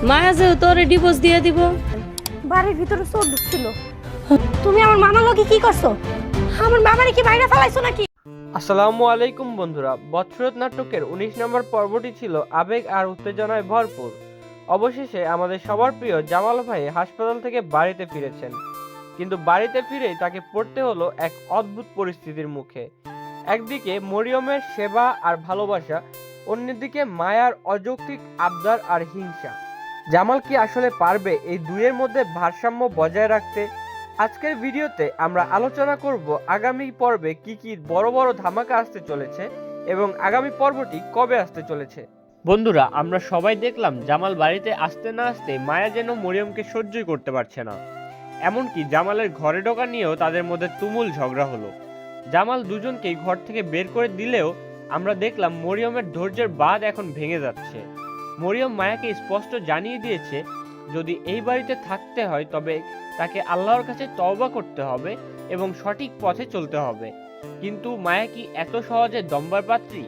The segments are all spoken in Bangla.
মায়া যে তোরে ডিভোর্স দিয়ে দিব। বাড়ির ভিতরে চোর ঢুকছিল। তুমি আমার মামার লগে কি করছো? আমার মামারে কি বাইরে ফেলাইছো নাকি? আসসালামু আলাইকুম বন্ধুরা, বৎসরত নাটকের 19 নম্বর পর্বটি ছিল আবেগ আর উত্তেজনায় ভরপুর। অবশেষে আমাদের সবার প্রিয় জামাল ভাই হাসপাতাল থেকে বাড়িতে ফিরেছেন, কিন্তু বাড়িতে ফিরেই তাকে পড়তে হলো এক অদ্ভুত পরিস্থিতির মুখে। একদিকে মরিয়মের সেবা আর ভালোবাসা, অন্যদিকে মায়ার অযৌক্তিক আবদার আর হিংসা। জামাল কি আসলে পারবে এই দুইয়ের মধ্যে ভারসাম্য বজায় রাখতে? আজকের ভিডিওতে আমরা আলোচনা করব আগামী পর্বে কি কি বড় বড় ধামাকা আসতে চলেছে এবং আগামী পর্বটি কবে আসতে চলেছে। বন্ধুরা, আমরা সবাই দেখলাম জামাল বাড়িতে আসতে না আসতে মায়া যেন মরিয়মকে সহ্যই করতে পারছে না। এমনকি জামালের ঘরে ঢোকা নিয়েও তাদের মধ্যে তুমুল ঝগড়া হলো। জামাল দুজনকেই ঘর থেকে বের করে দিলেও আমরা দেখলাম মরিয়মের ধৈর্যের বাঁধ এখন ভেঙে যাচ্ছে। মরিয়ম মায়াকে স্পষ্ট জানিয়ে দিয়েছে যদি এই বাড়িতে থাকতে হয় তবে তাকে আল্লাহর কাছে তওবা করতে হবে এবং সঠিক পথে চলতে হবে। কিন্তু মায়া কি এত সহজে দম্বার পাত্রী?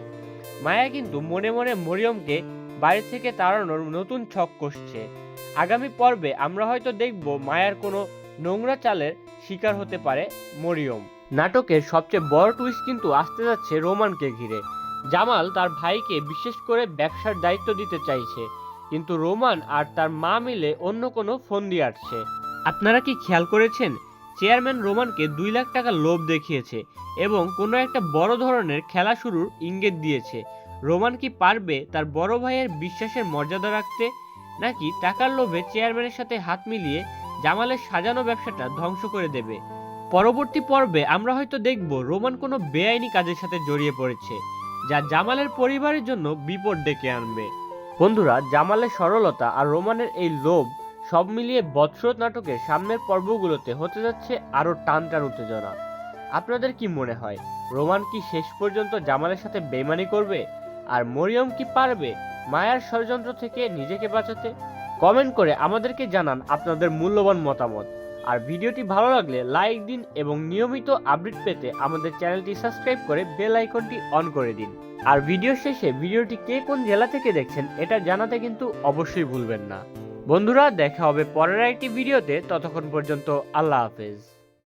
মায়া কিন্তু মনে মনে মরিয়মকে বাড়ি থেকে তাড়ানোর নতুন ছক কষছে। আগামী পর্বে আমরা হয়তো দেখব মায়ার কোনো নোংরা চালের শিকার হতে পারে মরিয়ম। নাটকের সবচেয়ে বড় টুইস্ট কিন্তু আসতে যাচ্ছে রোমানকে ঘিরে। জামাল তার ভাইকে বিশেষ করে ব্যবসার দায়িত্ব দিতে চাইছে, কিন্তু রোমান আর তার মা মিলে অন্য কোনো ফন্দি আটছে। আপনারা কি খেয়াল করেছেন, চেয়ারম্যান রোমানকে 2 লাখ টাকা লোভ দেখিয়েছে এবং কোনো একটা বড় ধরনের খেলা শুরুর ইঙ্গিত দিয়েছে। রোমান কি পারবে তার বড় ভাইয়ের বিশ্বাসের মর্যাদা রাখতে, নাকি টাকার লোভে চেয়ারম্যানের সাথে হাত মিলিয়ে জামালের সাজানো ব্যবসাটা ধ্বংস করে দেবে? পরবর্তী পর্বে আমরা হয়তো দেখব রোমান কোনো বেআইনি কাজের সাথে জড়িয়ে পড়েছে, যা জামালের পরিবারের জন্য বিপদ ডেকে আনবে। বন্ধুরা, জামালের সরলতা আর রোমানের এই লোভ সব মিলিয়ে বৎসরত নাটকের সামনের পর্বগুলোতে হতে যাচ্ছে আরো টান উত্তেজনা। আপনাদের কি মনে হয়, রোমান কি শেষ পর্যন্ত জামালের সাথে বেইমানি করবে, আর মরিয়ম কি পারবে মায়ার ষড়যন্ত্র থেকে নিজেকে বাঁচাতে? কমেন্ট করে আমাদেরকে জানান আপনাদের মূল্যবান মতামত। আর ভিডিওটি ভালো লাগলে লাইক দিন এবং নিয়মিত আপডেট পেতে আমাদের চ্যানেলটি সাবস্ক্রাইব করে বেল আইকনটি অন করে দিন। আর ভিডিও শেষে ভিডিওটি কে কোন জেলা থেকে দেখছেন এটা জানাতে কিন্তু অবশ্যই ভুলবেন না। বন্ধুরা, দেখা হবে পরের একটি ভিডিওতে, ততক্ষণ পর্যন্ত আল্লাহ হাফেজ।